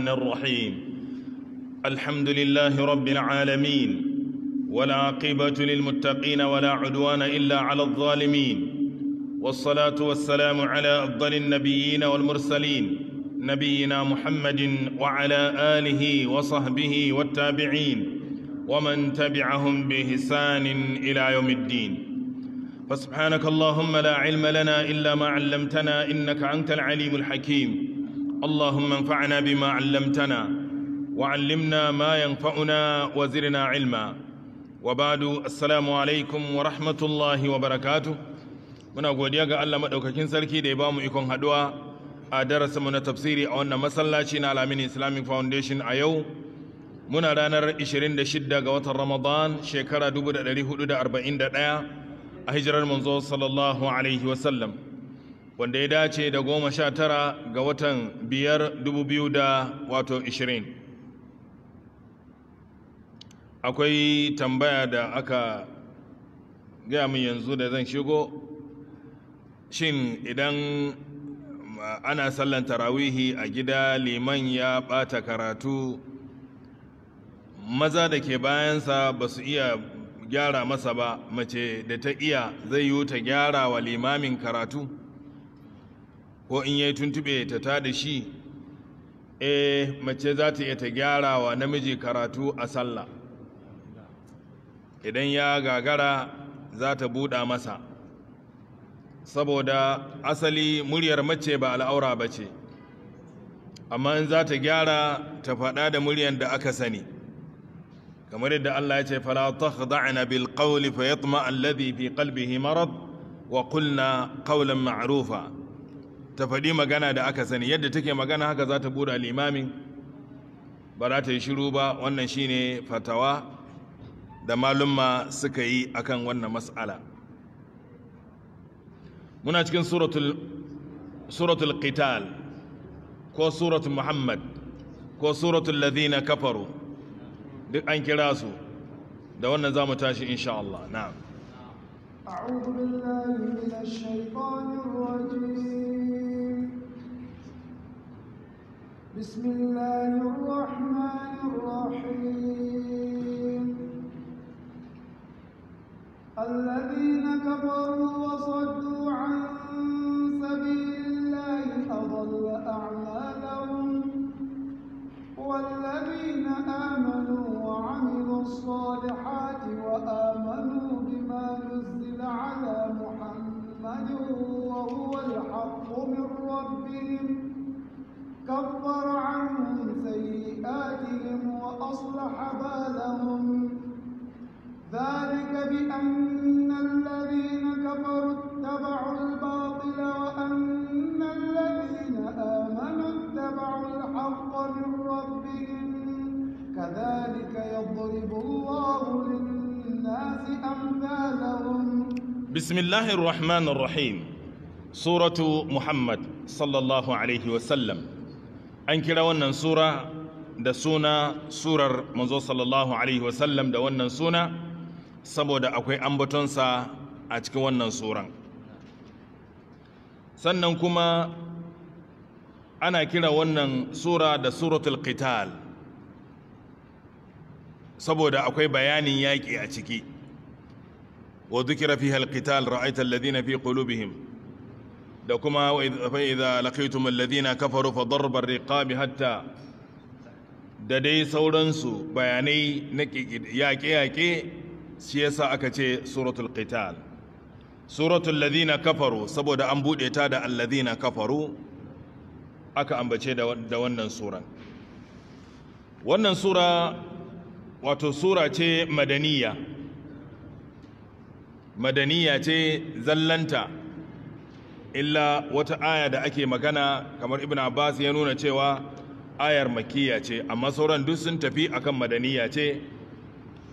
الرحيم الحمد لله رب العالمين والعاقبة للمتقين ولا عدوان إلا على الظالمين والصلاة والسلام على أفضل النبيين والمرسلين نبينا محمد وعلى آله وصحبه والتابعين ومن تبعهم بإحسان إلى يوم الدين فسبحانك اللهم لا علم لنا إلا ما علمتنا إنك أنت العليم الحكيم اللهم انفعنا بما علمتنا وعلمنا ما ينفعنا وزرنا علما وبعد السلام عليكم ورحمة الله وبركاته muna godiya ga Allah madaukakin sarki da ya bamu ikon haduwa a darasinmu na tafsiri a wannan masallaci na Al-Amin Islamic Foundation a yau muna ranar 26 ga watan Ramadan shekara 1441 a hijirar manzo sallallahu alaihi wasallam wanda ya dace da 19 ga watan 5 2020 akwai tambaya da aka gaya min yanzu da zan shigo shin idan ana sallan tarawihi a gida liman ya bata karatu maza da ke bayansa ba su iya gyara masa ba mace da ta iya zai yi ta gyara wa limamin karatu ko in yi tuntube ta tada shi mace za ta iya ta gyara wa namiji karatu a sallah idan ya gagara za ta buɗa masa saboda asali muryar mace ba al'aura ba ce amma in za ta gyara ta faɗa da muryar da aka sani kamar yadda Allah ya ce fala takhda'na bil qawli fayatma alladhi fi qalbihi marad wa qulna qawlan ma'rufa ta faɗi magana da aka sani yadda take magana haka za ta buɗe limamin ba za ta yi shiru ba wannan shine fatawa da malumma suka yi akan wannan mas'ala muna cikin suratul qital ko suratul muhammad ko suratul ladhina kafaru duk an kira su da wannan zamu tashi insha Allah na'am a'udhu billahi minash shaitanir rajim bismillahir rahmanir rahim alladhina kafaru wa saddu an sabilillahi adalla a'malahum والذين آمنوا وعملوا الصالحات وآمنوا بما نزل على محمد وهو الحق من ربهم كفر عنهم سيئاتهم وأصلح بالهم ذلك بأن الذين كفروا اتبعوا الباطل وأن الذين آمنوا اتبعوا الحق من ربهم كذلك يضرب الله للناس أمثالهم بسم الله الرحمن الرحيم سورة محمد صلى الله عليه وسلم أنكر wannan sura da suna surar manzo sallallahu alaihi wasallam da wannan suna saboda akwai ambatonsa a cikin wannan suran sannan kuma ana kira wannan sura da suratul qital saboda akwai bayanin yaƙi a ciki wa dhukira fiha alqital ra'aita alladhina fi qulubihim da kuma fa idza laqitum alladhina kafaru fa darba ar-riqabi hatta da dai sauransu bayanai na yaƙe-yaƙe shi yasa aka ce suratul qital suratul ladina kafaru saboda an buɗe ta da alladhina kafaru aka ambace da wannan suran wannan sura wato sura ce madaniya ce zallanta illa wata aya da ake magana kamar ibn abbas ya nuna cewa ayar makiyya ce amma sauran duk sun tafi akan madaniya ce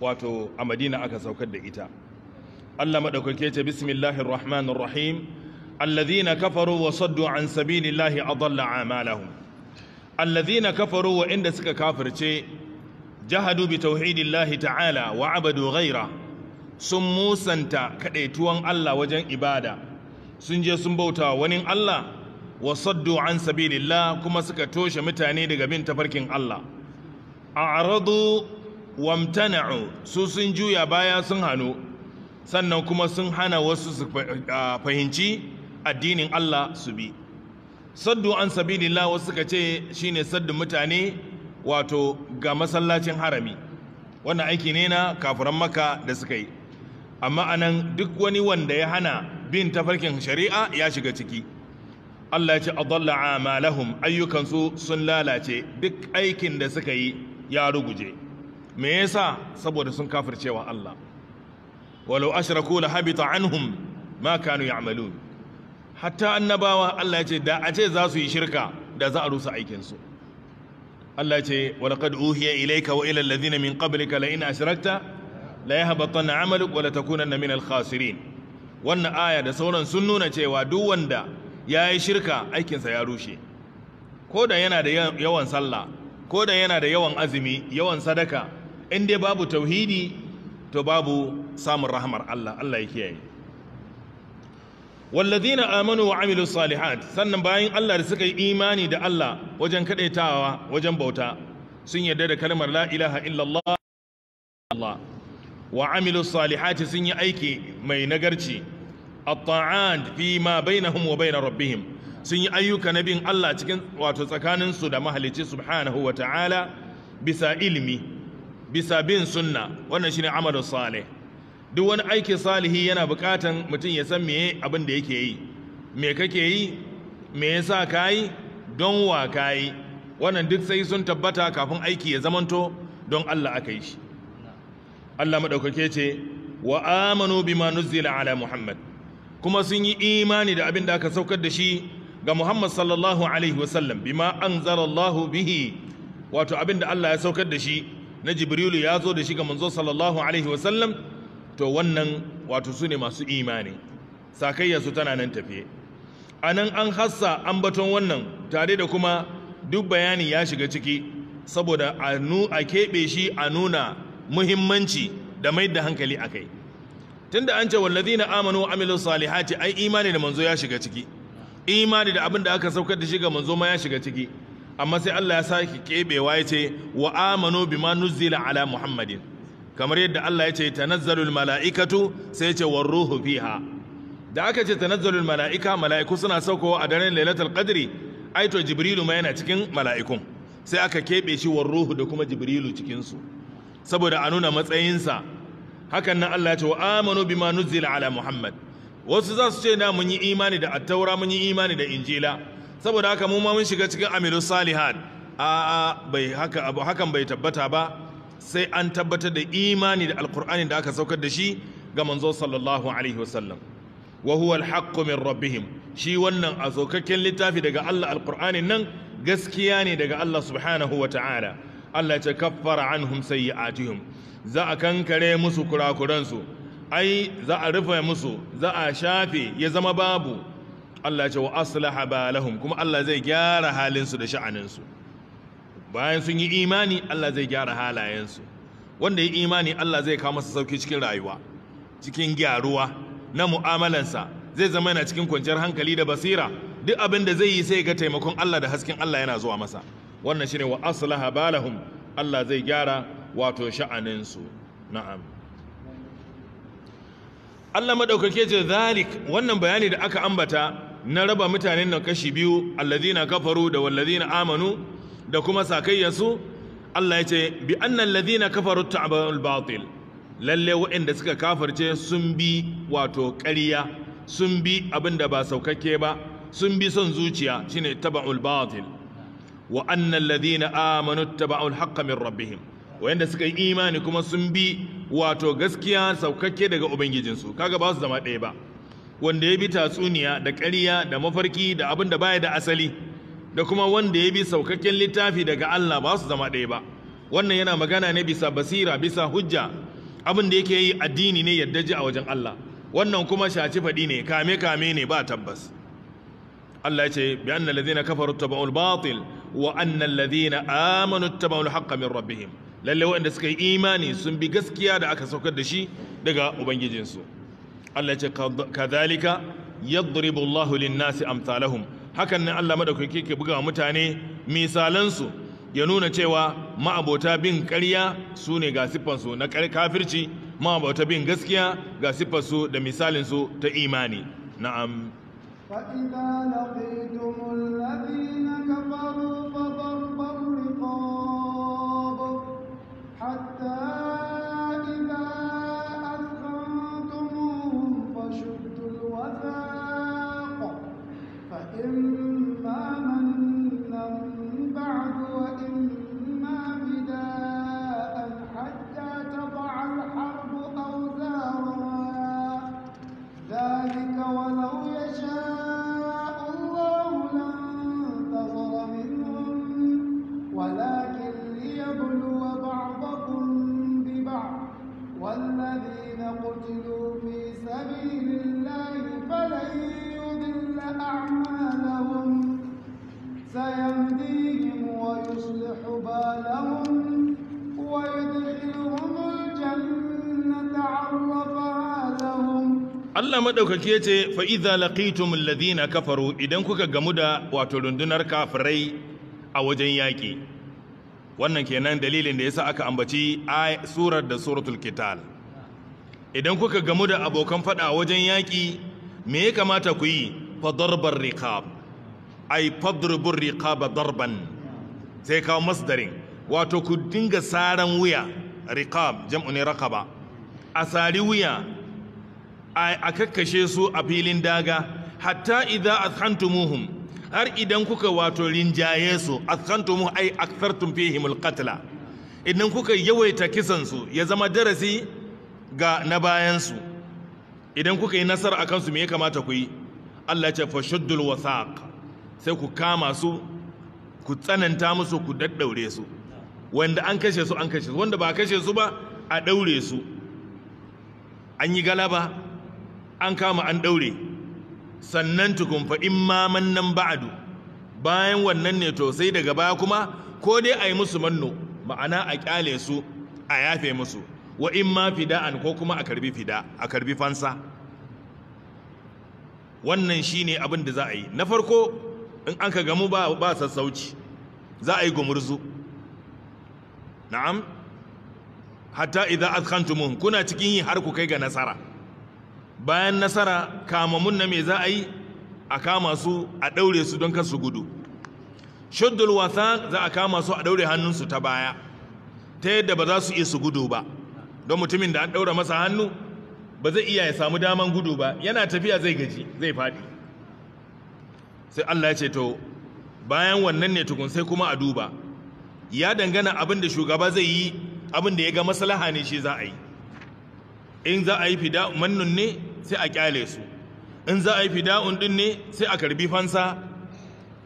wato a madina aka saukar da ita Allah madaukake ce bismillahir rahmanir rahim alladhina kafaru wa saddu an sabilillahi adalla a'malahum alladhina kafaru wa inda suka kafirce jahadu bi tauhidillahi ta'ala wa abadu ghaira sun musanta kadaituwan Allah wajen ibada sun je sun bauta wani Allah wa saddu an sabilillah kuma suka toshe mutane daga bin tafarkin Allah a'radu wamtana'u su sun juya baya sun hanu sannan kuma sun hana wasu su fahimci addinin Allah su bi saddu an sabilillah wasu suka ce shine saddu mutane wato ga masallacin harami wannan aiki ne na kafiran Makka da suka yi amma anan duk wani wanda ya hana bin tafarkin shari'a ya shiga ciki Allah ya ce adalla amalahum ayyukansu sun lalace duk aikin da suka yi ya ruguje me yasa saboda sun kafircewa Allah walau ashraku la habita anhum ma kanu ya'malun hatta annabawa Allah ya ce da a ce za su yi shirka da za a rusa aikin su Allah ya ce wa laqad uhiya ilayka wa ila alladhina min qablika la in ashrakta la yahbatanna 'amaluk wa la takunanna min al-khasirin wannan aya da sauran sun nuna cewa duk wanda ya yi shirka aikinsa ya rushe ko da yana da yawan sallah ko da yana da yawan azumi yawan sadaka in dai babu tauhidi to babu samun rahmar Allah Allah ya kiyaye walladhina amanu wa amilus salihat sannan bayan Allah da suka yi imani da Allah wajen kadaitawa wajen bauta sun yarda da kalmar la ilaha illallah Allah wa amilus salihati sun yi aiki mai nagarci at-ta'at fi ma bainahum wa bain rabbihim sun yi ayyuka na bin Allah cikin wato tsakanin su da mahalicci subhanahu wa ta'ala bisa ilmi bisa bin sunna wannan shine amalus salih duk wani aiki salihi yana bukatan mutum ya san meye abin da yake yi me kake yi me yasa kai don wa kai wannan duk sai sun tabbata kafin aiki ya zamanto don Allah aka yi shi Allah madaukake ce wa amanu bima nuzila ala Muhammad kuma sun yi imani da abin da aka saukar da shi ga Muhammad sallallahu alaihi wasallam bima anzalallahu bihi wato abin da Allah ya saukar da shi na Jibrilu ya zo da shi ga manzo sallallahu alaihi wasallam to wannan wato su ne masu imani sakayya su tana nan tafiye anan an hassa ambaton wannan tare da kuma duk bayani ya shiga ciki saboda a keɓe shi a nuna muhimmanci da mai da hankali akai tunda an ce wallazina amanu wa amilus salihati ai imani da manzo ya shiga ciki imani da abin da aka saukar da shi ga manzo ma ya shiga ciki amma sai Allah ya saki kebewa yace wa amanu bima nuzila ala muhammadin kamar yadda Allah ya ce tanazzalul mala'ikatu sai ya ce warruhu fiha da aka ce tanazzalul mala'ika mala'iku suna saukowa a daren lailatul qadri ai to jibrilu ma yana cikin mala'ikun sai aka kebe shi warruhu da kuma jibrilu cikin su saboda a nuna matsayinsa hakan nan Allah ya ce wa amanu bima nuzila ala Muhammad wasu za su ce na mun yi imani da attaura mun yi imani da injila saboda haka mu ma mun shiga cikin amilus salihat bai hakan bai tabbata ba sai an tabbatar da imani da alqur'ani da aka saukar da shi ga manzo sallallahu alaihi wasallam wa huwa alhaqqu min rabbihim shi wannan a saukakken littafi daga Allah alqur'anin nan gaskiya ne daga Allah subhanahu wa ta'ala Allah ya ce kaffara anhum sayyi'atihim za a kankare musu kurakuransu ai za a rufe musu za a shafe ya zama babu Allah ya ce wa aslaha balahum kuma Allah zai gyara halinsu da sha'aninsu bayan sun yi imani Allah zai gyara halayensu wanda ya imani Allah zai kawo masa sauki cikin rayuwa cikin gyaruwa na mu'amalansa zai zama yana cikin kwanciyar hankali da basira duk abin da zai yi sai ga taimakon Allah da hasken Allah yana zuwa masa wannan shine wa aslaha balahum Allah zai gyara wato sha'aninsu na'am Allah madaukake ce zalik wannan bayani da aka ambata na raba mutanen nan kashi biyu allazina kafaru da wallazina amanu da kuma sakayyasu Allah ya ce bi annal ladina kafaru ta'bal batil lalle waɗanda suka kafirce sun bi wato ƙarya sun bi abinda ba saukakke ba sun bi son zuciya shine taba'ul batil wa annal ladina amanu taba'ul haqqa min rabbihim wayanda suka yi imani kuma sun bi wato gaskiya saukakke daga ubangijinsu kaga ba su zama ɗaya ba wanda ya bi tatsuniya da ƙarya da mafarki da abin da baya da asali da kuma wanda ya bi saukakken littafi daga Allah ba su zama ɗaya ba wannan yana magana ne bisa basira bisa hujja abin da yake yi addini ne yadda ji a wajen Allah wannan kuma shaci faɗi ne kame ne ba tabbas Allah ya ce bi annal ladina kafaru taba'ul batil wa annal ladina amanu taba'ul haqqa min rabbihim lalle wanda suka yi imani sun bi gaskiya da aka saukar da shi daga ubangijinsu Allah ya ce kadhalika yadribu Allahu lin-nasi amsalahum hakan ne Allah madaukaki ke buga mutane misalansu ya nuna cewa ma'abota bin ƙarya su ne ga siffansu na kafirci, ma'abota bin gaskiya ga siffarsu da misalinsu ta imani. Na'am. فإذا لقيتم الذين كفروا فضرب الرقاب حتى إذا أثخنتموهم فشدوا الوثاق فإما منا بعد وإما فداء حتى تضع الحرب أوزارها ذلك ولو يشاء الله لانتصر منهم ولكن ليبلو بعضكم ببعض والذين قتلوا في سبيل الله فلن يضل أعمالهم سيهديهم ويصلح بالهم ويدخلهم الجنة عرفها لهم. Allah maɗaukaki ya ce fa'iza laƙitum alladhina kafaru idan kuka gamu da wato rundunar kafirai a wajen yaƙi. Wannan kenan dalilin da yasa aka ambaci surar da suratul Qital. Idan kuka gamu da abokan faɗa a wajen yaƙi, me ya kamata ku yi? Fadarbar riqab. Ai fadrubur riqaba darban. Sai kawo masdarin. Wato ku dinga saran wuya, riqab jam'u ne raqaba. A sari wuya a kakkashe su a filin daga hatta idza athantumuhum har idan kuka wato rinjaye su athantumuhum ay akthartum fihim alqatla idan kuka yawaita kisan su ya zama darasi ga na bayan su idan kuka yi nasara akan su me ya kamata ku yi Allah ya ce fashuddul wasaq sai ku kama su ku tsananta musu ku daddaure su wanda an kashe su an kashe su wanda ba kashe su ba a daure su an yi galaba an kama an daure sannan tukun fa imma mannan ba'du bayan wannan ne to sai daga baya kuma ko dai ayi musu manno ma'ana a kyale su a yafe musu wa imma fida'an ko kuma a karbi fida a karbi fansa wannan shine abin da za a yi na farko in an ka gamu ba sassauci za a yi gumurzu na'am hatta idza adkhantumuhum kuna cikin yi har ku kai ga nasara bayan nasara kamamun na me za a yi a kama su a daure su don kar su gudu shuddul wathaq za a kama su a daure hannunsu ta baya ta yadda ba za su iya su gudu ba don mutumin da an daura masa hannu ba zai iya ya samu daman gudu ba yana tafiya zai gaji zai fadi sai Allah ya ce to bayan wannan ne tukun sai kuma a duba ya dangana abin da shugaba zai yi abin da ya ga maslaha ne shi za a yi in za a yi fida mannun ne sai a kyale su in za a yi fida'un din ne sai a karbi fansa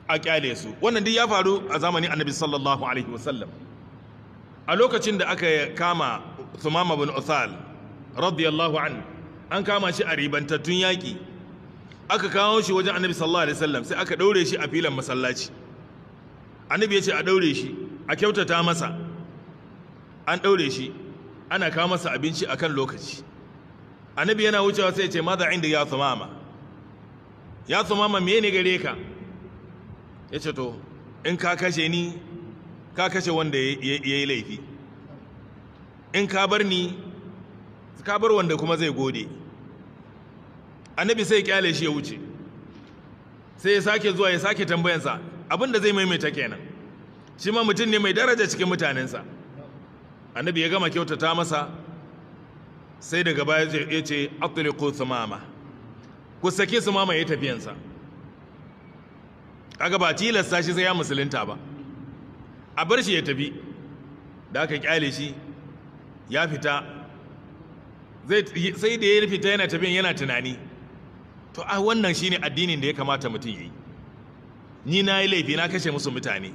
a kyale su wannan duk ya faru a zamanin annabi sallallahu alaihi wasallam a lokacin da aka kama Thumama bin Uthal radiyallahu an an kama shi a ribantattun yaki aka kawo shi wajen annabi sallallahu alaihi wasallam sai aka daure shi a filan masallaci annabi ya ce a daure shi a kyautata masa an daure shi ana kawo masa abinci akan lokaci annabi yana wucewa sai ya ce maza inda ya Thumama me ne gare ka ya ce to in ka kashe ni ka kashe wanda ya yi laifi in ka bar ni ka bar wanda kuma zai gode annabi sai kyale shi ya wuce sai ya sake zuwa ya sake tambayansa abinda zai maimaita kenan shi ma mutum ne mai daraja cikin mutanensa annabi ya gama kyautata masa sai daga baya ya ce atliqu Thumama ku sake Thumama ya tafiyansa kaga ba tilasta shi sai ya musulunta ba a bar shi ya tafi da aka kyale shi ya fita sai da ya fita yana tafiyan yana tunani to a wannan shine addinin da ya kamata mutum yi ni na yi laifi na kashe musu mutane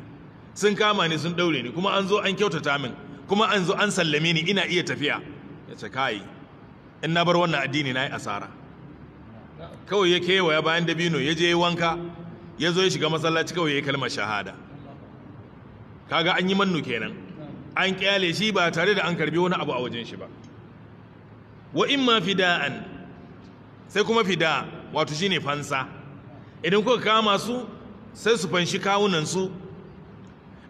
sun kama ni sun daure ni kuma an zo an kyautata min kuma an zo an sallame ni ina iya tafiya ya ce kai in na bar wannan addini na yi asara kawai ya kewaya bayan dabino ya je wanka ya zo ya shiga masallaci kawai ya yi kalmar shahada kaga an yi mannu kenan an kyale shi ba tare da an karbi wani abu a wajen shi ba wa imma fida'an sai kuma fida wato shine fansa idan kuka kama su sai su fanshi kawunansu,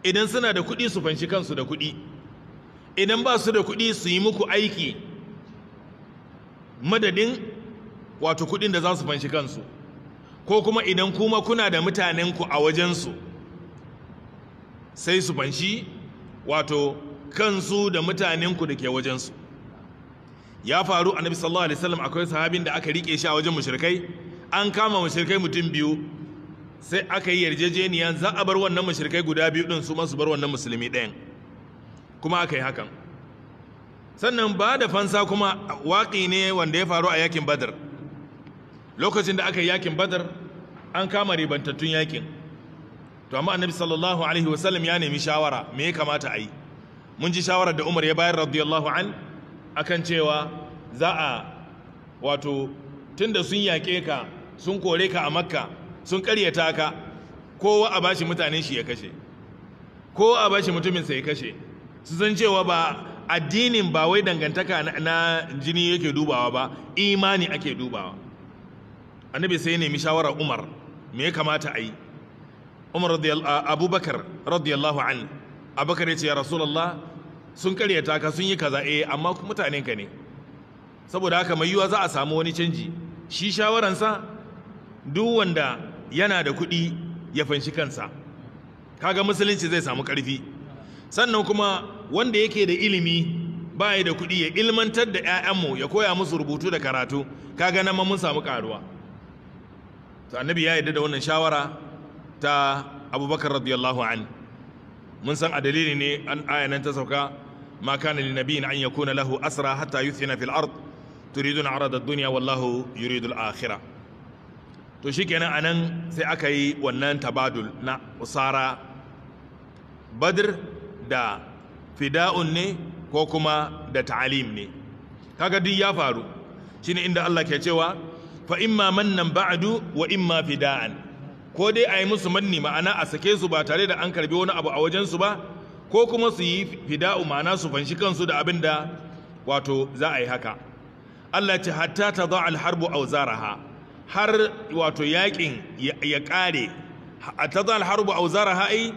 idan suna da kuɗi su fanshi kansu da kuɗi, idan ba su da kuɗi su yi muku aiki madadin wato kuɗin da za su fanshi kansu, ko kuma idan kuma kuna da mutanenku a wajensu sai su fanshi wato kansu da mutanenku da ke wajensu. Ya faru annabi sallallahu alaihi wasallam akwai sahabin da aka rike shi a wajen mushrikai, an kama mushrikai mutum biyu, sai aka yi yarjejeniya za a bar wannan mushrikai guda biyu din su ma su bar wannan musulmi ɗayan, kuma aka yi hakan. Sannan ba da fansa kuma waƙi ne wanda ya faru a yakin Badar. Lokacin da aka yi yakin Badar an kama ribantattun yakin, to amma annabi sallallahu alaihi wasallam ya nemi shawara me ya kamata a yi. Mun ji shawarar da Umar ya bayar radiyallahu an akan cewa za a wato tunda sun yaƙe ka sun kore ka a Makka sun ƙaryata ka, kowa a bashi mutanen shi ya kashe, ko a bashi mutumin sa ya kashe, su san cewa ba addinin ba wai dangantaka na jini yake dubawa ba, imani ake dubawa. Annabi sai ya nemi shawarar Umar me ya kamata a yi. Abubakar radiyallahu an, Abubakar ya ce ya Rasulullah sun karyata ka sun yi kaza, amma mutanen ka ne, saboda haka mai yiwa za a samu wani canji. Shi shawaransa duk wanda yana da kuɗi ya fanshi kansa, kaga musulunci zai samu ƙarfi. Sannan kuma wanda yake da ilimi ba da kuɗi ya ilmantar da 'ya'yanmu, ya koya musu rubutu da karatu, kaga nan mun samu ƙaruwa. To annabi ya yarda da wannan shawara ta Abubakar radiyallahu an. Mun san a dalili ne an ayanan ta sauka, ma kana lin nabiyyin an yakuna lahu asra hatta yuthina fil ard turiduna arada ad-dunya wallahu yuridu al-akhirah. To shikenan anan sai aka yi wannan tabadul na usara. Badr da fida'un ne ko kuma da ta'alim ne, kaga duk ya faru. Shine inda Allah ke cewa fa imma mannan ba'du wa imma fida'an, ko dai a yi musu manni ma'ana a sake su ba tare da an karbi wani abu a wajensu ba, ko kuma su yi fida'u ma'ana su fanshi kansu da abin da wato za a yi haka. Allah ce hatta ta za alharbu auzaraha, har wato yakin ya kare. Ta za alharbu auzaraha ai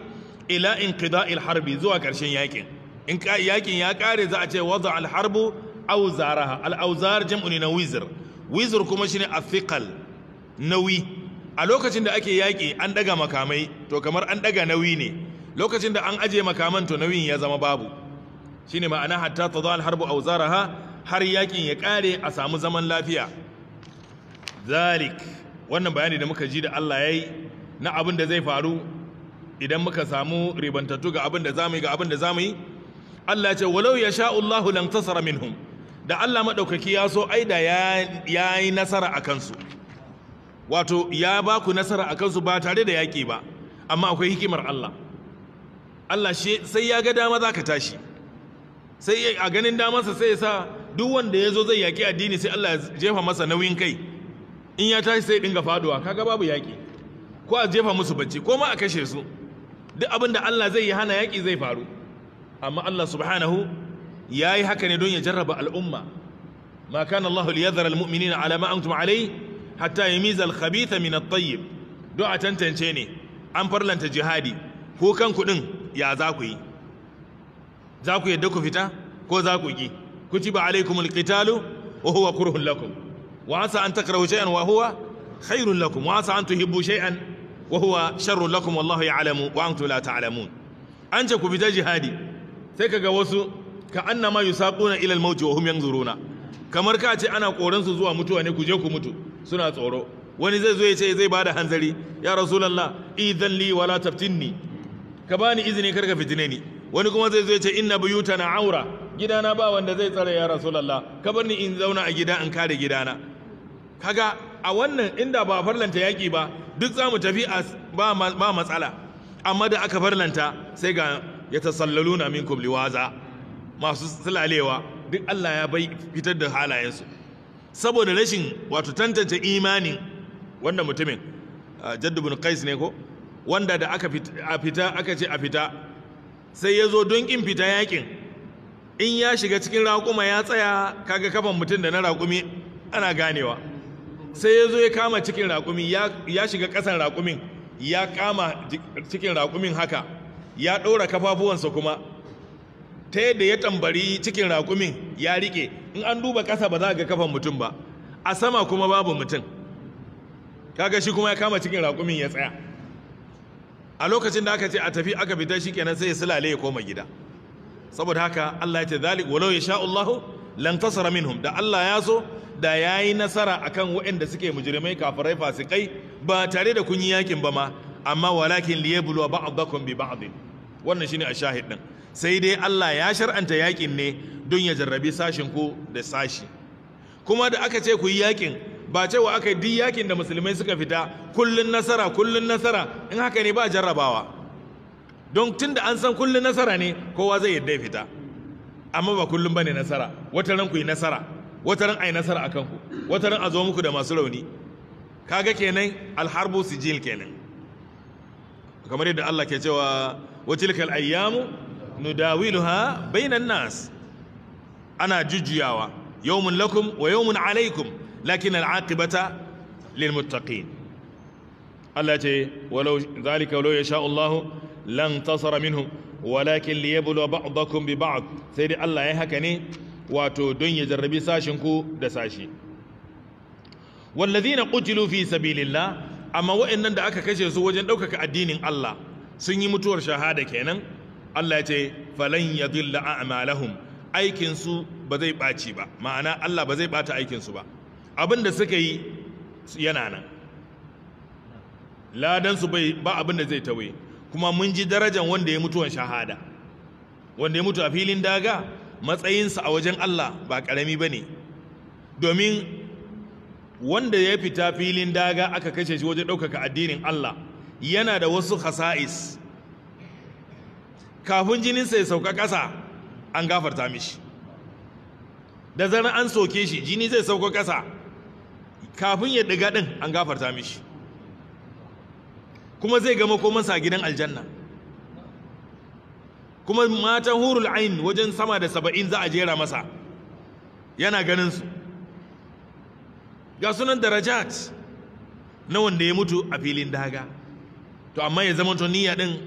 ila inqida'il harbi, zuwa karshen yakin. In yakin ya kare za a ce wada alharbu auzaraha. Al-auzar jam'u ne na wizr, wizr kuma shine athiqal, nauyi. A lokacin da ake yaƙi an ɗaga makamai, to kamar an ɗaga nauyi ne. Lokacin da an aje makaman to nauyin ya zama babu. Shine ma'ana hatta ta za alharbu auzaraha, har yaƙin ya ƙare a samu zaman lafiya. Zalik, wannan bayani da muka ji da Allah ya yi na abin da zai faru idan muka samu ribantattu ga abin da za mu yi ga abin da za mu yi. Allah ce walau ya sha'ullahu lan tasara minhum, da Allah maɗaukaki ya so ai da ya yi nasara a kansu, wato ya ba ku nasara a kansu ba tare da yaƙi ba. Amma akwai hikimar Allah. Allah sai ya ga dama za ka tashi, sai a ganin damarsa sai ya sa duk wanda ya zo zai yaƙi addini sai Allah ya jefa masa nauyin kai, in ya tashi sai dinga faduwa, kaga babu yaƙi, ko a jefa musu bacci ko ma a kashe su. Duk abin da Allah zai yi hana yaƙi zai faru. Amma Allah subhanahu ya yi haka ne don ya jarraba al'umma. Ma kana Allah liyadhara al-mu'minina ala ma antum alayhi hatta yamiza al-khabitha min at-tayyib. Do a tantance ne, an farlanta jihadi, ko kan kudin ya za ku yi, za ku yadda ku fita ko za ku ki. Kutiba alaykumul qitalu wa huwa kurhun lakum wa asa an takrahu shay'an wa huwa khairun lakum wa asa an tuhibbu shay'an wa huwa sharrun lakum wallahu ya'lamu wa antum la ta'lamun. An ce ku fita jihadi, sai kaga wasu ka annama yusaquna ila al-maut wa hum yanzuruna, kamar ka ce ana koran su zuwa mutuwa ne, ku je ku mutu, suna tsoro. Wani zai zo ya ce zai bada hanzari, ya rasulullah idan li wala taftinni, ka bani izini kar ka fitine ni. Wani kuma zai zo ya ce inna buyutana aura, gidana ba wanda zai tsare ya rasulullah, ka bar ni in zauna a gida in kare gidana. Kaga a wannan inda ba farlanta yaki ba duk zamu tafi ba matsala, amma da aka farlanta sai ga yatasallaluna minkum liwaza, masu sulalewa. Duk Allah ya bai fitar da halayensu saboda rashin wato tantance imanin wannan mutumin. Jadd ibn Qais ne ko, wanda da aka fita aka ce a fita, sai ya zo don kin fita yakin. In ya shiga cikin raƙuma ya tsaya, kaga kafan mutum da na raƙumi ana ganewa. Sai ya zo ya kama cikin raƙumi, ya shiga ƙasan raƙumin, ya kama cikin raƙumin haka ya ɗora kafafuwansa kuma ta yadda ya tambari cikin raƙumin ya riƙe, in an duba ƙasa ba za a ga kafan mutum ba, a sama kuma babu mutum, kaga shi kuma ya kama cikin raƙumin ya tsaya. A lokacin da aka ce a tafi aka fita shi kenan sai ya sulale ya koma gida. Saboda haka Allah ya ce zalik walau yasha Allahu lan tasara minhum, da Allah ya so da yayi nasara akan waɗanda suke mujrimai kafirai fasikai ba tare da kun yi yakin ba ma, amma walakin liyabluwa ba'dakum bi ba'd. Wannan shine a shahid din. Sai dai Allah ya shar'anta yakin ne don ya jarrabi sashin ku da sashi. Kuma da aka ce ku yi yakin ba cewa aka yi yakin da musulmai suka fita kullun nasara in haka ne ba jarrabawa, don tun da an san kullun nasara ne kowa zai yadda ya fita, amma ba kullun ba ne nasara. Wata ran ku yi nasara, wata ran a yi nasara a kanku, wata ran a zo muku da masu rauni. Kaga kenan alharbu sijil kenan, kamar yadda Allah ke cewa wa tilkal ayyamu nudawiluha bainan nas, ana jujjuyawa, yawmun lakum wa yawmun alaikum lakin al'aqibata lilmuttaqin. Allah ce walau zalika walau yasha Allah lan tasara minhum walakin liyabluwa ba'dakum bi ba'd, sai dai Allah ya haka ne wato don ya jarrabi sashin ku da sashi. Walladhina qutilu fi sabilillah, amma wa'annan da aka kashe su wajen daukaka addinin Allah sun yi mutuwar shahada kenan. Allah ya ce falan yadilla a'malahum, aikin su ba zai baci ba, ma'ana Allah ba zai bata aikin su ba. Abin da suka yi yana nan, ladansu ba abin da zai tawaye. Kuma mun ji darajan wanda ya mutuwan shahada, wanda ya mutu a filin daga, matsayinsa a wajen Allah ba ƙarami ba ne, domin wanda ya fita filin daga aka kashe shi wajen ɗaukaka addinin Allah yana da wasu khasa'is. Kafin jininsa ya sauka ƙasa an gafarta mishi, da zarar an soke shi jini zai sauka ƙasa, kafin ya ɗiga ɗin an gafarta mishi, kuma zai gama komansa a gidan aljanna. Kuma matan hurul ain wajen sama da 70 za a jera masa, yana ganinsu. Ga sunan darajat na wanda ya mutu a filin daga. To amma ya zama to niyya ɗin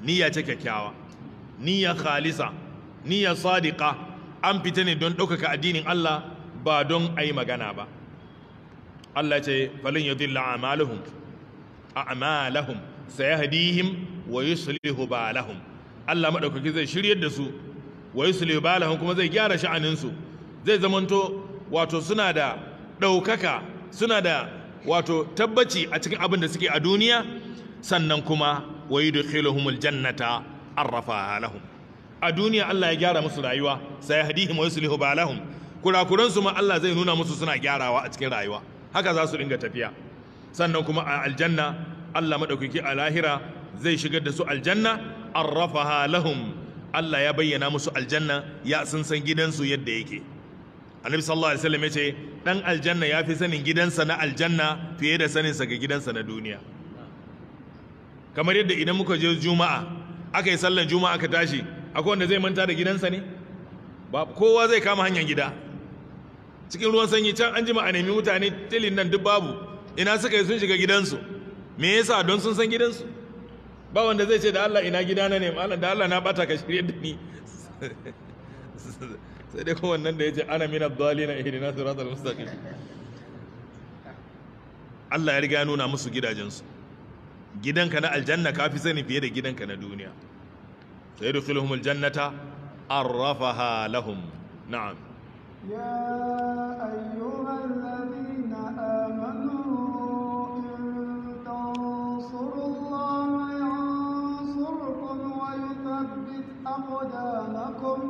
niyya ce kyakkyawa, niyya khalisa, niyya sadiqa, an fita ne don ɗaukaka addinin Allah ba don a yi magana ba. Allah ce falin yadilla a'malahum sayahdihim wa yuslihu balahum. Allah madaukaki zai shiryar da su, wa yuslihu balahum, kuma zai gyara sha'aninsu. Zai zamanto wato suna da ɗaukaka, suna da wato tabbaci a cikin abin da suke a duniya, sannan kuma wa yudkhiluhumul jannata arrafaha lahum. A duniya Allah ya gyara musu rayuwa, sayahdihim wa yuslihu balahum. Kurakuransu ma Allah zai nuna musu suna gyarawa a cikin rayuwa, haka za su dinga tafiya. Sannan kuma a aljanna Allah madaukaki a lahira zai shigar da su aljanna arrafaha lahum. Allah ya bayyana musu aljanna, ya sun san gidansu yadda yake. Annabi sallallahu alaihi wasallam yace dan aljanna ya fi sanin gidansa na aljanna fiye da saninsa ga gidansa na duniya. Kamar yadda idan muka je juma'a aka yi sallar juma'a aka tashi, akwai wanda zai manta da gidansa ne? Ba, kowa zai kama hanyar gida. Cikin ruwan sanyi can an jima a nemi mutane tilin nan duk babu, ina suka yi sun shiga gidansu. Me yasa? Don sun san gidansu. Ba wanda zai ce da Allah ina gidana ne, malam da Allah na bata ka shirye da ni. Sai dai ko wannan da yace ana min ad-dallin ihdina siratal mustaqim. Allah ya riga nuna musu gidajensu. Gidanka na aljanna kafi sani fiye da gidanka na duniya. Sayadkhuluhumul jannata arrafaha lahum. Na'am. يا أيها الذين آمنوا إن تنصروا الله ينصركم ويثبت أقدامكم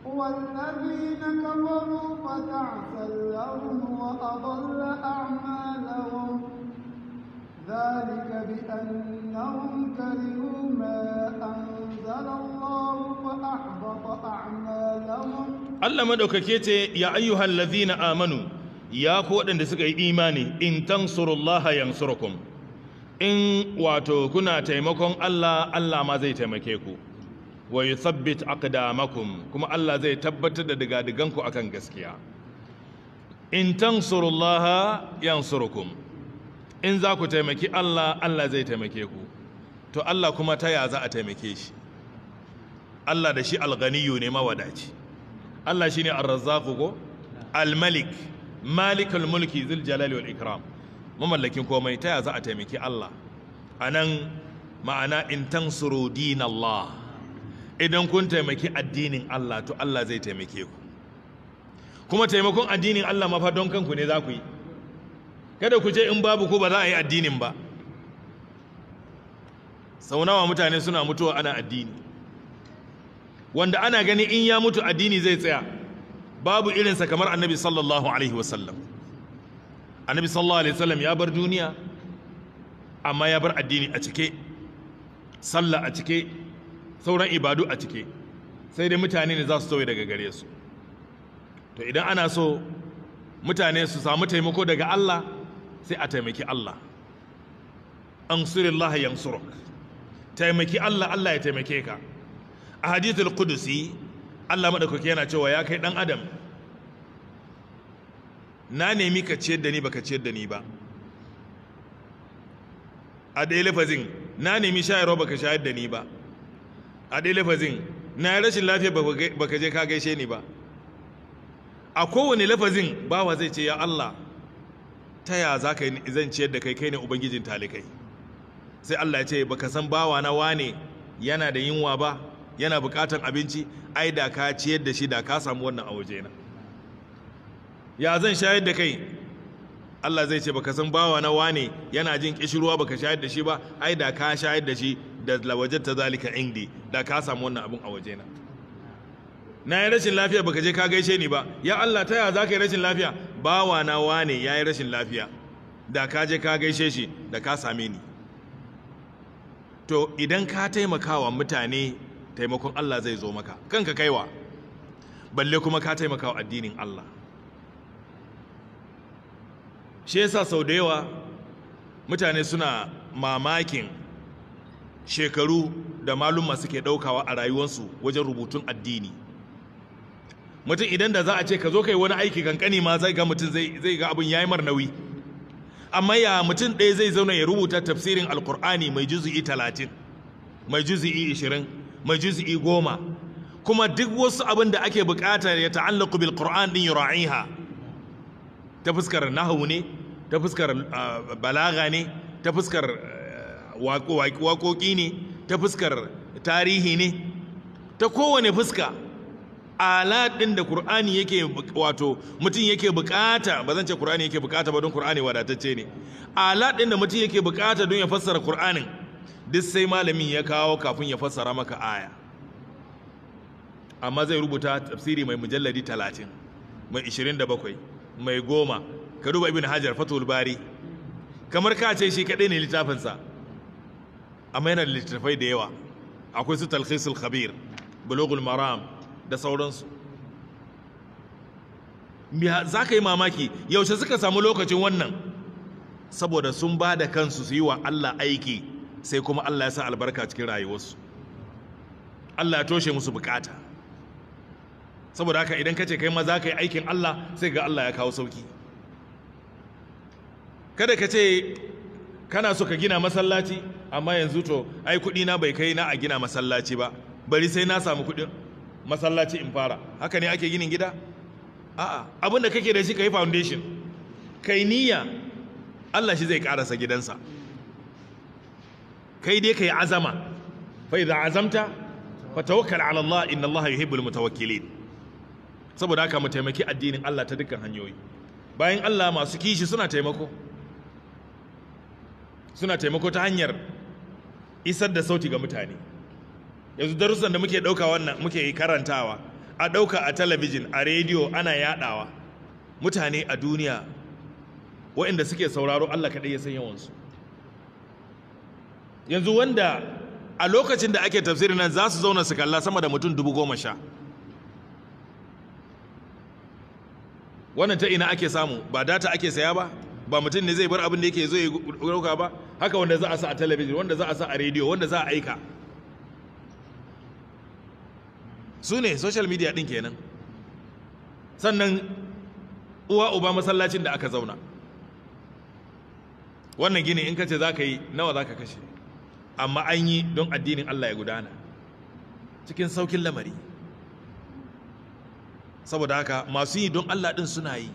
والذين كفروا فتعسا لهم وأضل أعمالهم ذلك بأنهم كرهوا ما أنزل الله فأحبط أعمالهم. Allah madaukake ce ya ayyuhal ladhina amanu, ya ku waɗanda suka yi imani, in tansurullaha yansurukum, in wato kuna taimakon Allah, Allah ma zai taimake ku, wa yuthabbit aqdamakum, kuma Allah zai tabbatar da digadiganku akan gaskiya. In tansurullaha yansurukum, in za ku taimaki Allah, Allah zai taimake ku. To Allah kuma ta ya za a taimake shi? Allah da shi alganiyu ne mawadaci. Allah shi ne ar-razzaqu ko al-malik, malikul mulki zul jalali wal ikram, mamallakin komai. Ta ya za a taimaki Allah? Anan ma'ana in tansuru dinallah, idan kun taimaki addinin Allah to Allah zai taimake ku. Kuma taimakon addinin Allah mafa don kanku ne za ku yi. Kada ku ce in babu ku ba za a yi addinin ba. Sau nawa mutane suna mutuwa ana addini, wanda ana gani in ya mutu addini zai tsaya. Babu irinsa kamar annabi sallallahu alaihi wasallam. Annabi sallallahu alaihi wasallam ya bar duniya, amma ya bar addini a cike, sallah a cike, sauran ibadu a cike, sai dai mutane ne za su sauye daga gare su. To idan ana so mutane su samu taimako daga Allah, sai a taimaki Allah. Ansurillah yansuruk, taimaki Allah, Allah ya taimake ka. A hadithul qudusi Allah madaukake yana cewa ya kai dan adam, na nemi ka ciyar da ni baka ciyar da ni ba. A ɗaya lafazin na nemi shayarwa baka shayar da ni ba. A ɗaya lafazin na yi rashin lafiya baka je ka gaishe ni ba. A kowane lafazin bawa zai ce ya Allah, ta ya za ka yi zan ciyar da kai, kai ne ubangijin talikai. Sai Allah ya ce baka san bawa na wane yana da yunwa ba, yana bukatan abinci, ai da ka ciyar da shi da ka samu wannan a wajena. Ya zan shayar da kai? Allah zai ce baka san bawa na wane yana jin kishirwa baka shayar da shi ba, ai da ka shayar da shi da lawajata zalika indi, da ka samu wannan abun a wajena. Na yi rashin lafiya baka je ka gaishe ni ba, ya Allah ta ya za ka yi rashin lafiya? Bawa na wane ya yi rashin lafiya, da ka je ka gaishe shi da ka same ni. To idan ka taimakawa mutane, taimakon Allah zai zo maka, kanka kaiwa, balle kuma ka taimakawa addinin Allah. Shi yasa sau da yawa mutane suna mamakin shekaru da malumma suke ɗaukawa a rayuwarsu wajen rubutun addini. Mutum idan da za a ce ka zo kai wani aiki kankani ma zai ga mutum zai ga abin yayi mar nauyi. Amma ya mutum ɗaya zai zauna ya rubuta tafsirin alkur'ani mai juzu'i 30, mai juzu'i 20, mai juzu'i 10, kuma duk wasu abin da ake bukata ya ta'allaku bil qur'an din yura'iha, ta fuskar nahwu ne, ta fuskar balaga ne, ta fuskar waƙoƙi ne, ta fuskar tarihi ne, ta kowane fuska. Alat ɗin da Kur'ani yake wato mutum yake bukata, ba zan ce Kur'ani yake bukata ba don Kur'ani wadatacce ne. Alat ɗin da mutum yake bukata don ya fassara Kur'anin, duk sai malamin ya kawo kafin ya fassara maka aya. Amma zai rubuta tafsiri mai mujalladi 30, mai 27, mai 10. Ka duba Ibn Hajar Fathul Bari, kamar ka ce shi kaɗai ne littafinsa, amma yana da littattafai da yawa. Akwai su Talkhisul Khabir, Bulughul Maram da sauransu. Za ka yi mamaki yaushe suka samu lokacin wannan, saboda sun ba da kansu su yi wa Allah aiki, sai kuma Allah ya sa albarka cikin rayuwarsu, Allah ya toshe musu bukata. Saboda haka idan ka ce kai ma za ka yi aikin Allah, sai ga Allah ya kawo sauki. Kada ka ce kana so ka gina masallaci, amma yanzu to ai kudi na bai kai na a gina masallaci ba, bari sai na samu kudin masallaci in fara. Haka ne ake ginin gida? A'a, abin da kake da shi kai foundation, kai niyya, Allah shi zai karasa gidansa. Kai dai kai azama, fa idza azamta fatawakkal ala Allah, inna Allah yuhibbul mutawakkilin. Saboda haka mu taimaki addinin Allah ta dukkan hanyoyi. Bayan Allah masu kishi suna taimako, ta hanyar isar da sauti ga mutane. Yanzu darussan da muke ɗauka wannan muke karantawa, a ɗauka a talabijin, a rediyo, ana yaɗawa. Mutane a duniya waɗanda suke sauraro Allah kaɗai ya san yawansu. Yanzu wanda a lokacin da ake tafsirin nan za su zauna su kalla sama da mutum 10,000. Wannan ta ina ake samu? Ba data ake saya ba? Ba mutum ne zai bar abin da yake zo ya ɗauka ba? Haka wanda za a sa a talabijin, wanda za a sa a rediyo, wanda za a aika. Su ne social media ɗin kenan. Sannan uwa uba masallacin da aka zauna. wannan gini in kace za ka yi nawa za ka kashe, amma an yi don addinin Allah ya gudana cikin saukin lamari. Saboda haka masu yi don Allah ɗin suna yi.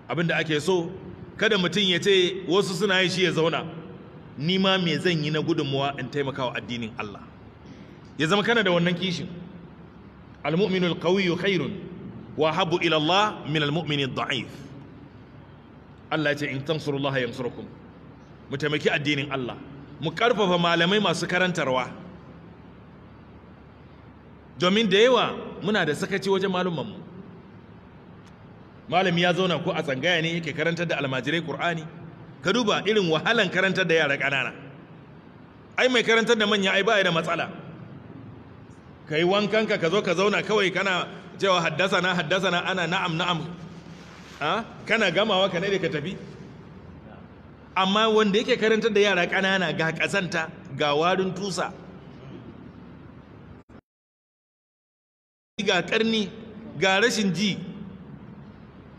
Abinda ake so kada mutum ya ce wasu suna yi shi ya zauna, ni ma me zan yi na gudunmuwa in taimakawa addinin Allah. Ya zama kana da wannan kishin. Al-mu'minu al-qawiyyu khairun wa habbu ila Allah min al-mu'mini ad-da'if. Allah ya ce in tansurullaha yansurukum. Mu taimaki addinin Allah, mu karfafa malamai masu karantarwa. Domin da yawa muna da sakaci wajen malumanmu. Malami ya zauna ko a tsangaya ne yake karantar da almajirai Qur'ani, ka duba irin wahalan karantar da yara ƙanana. Ai mai karantar da manya ai ba da matsala. Kai wankanka ka zo ka zauna kawai kana cewa haddasana ana na'am kana gamawa ka ne da ka tafi. Amma wanda yake karantar da yara ƙanana ga ƙazanta, ga warin tusa, ga ƙarni, ga rashin ji,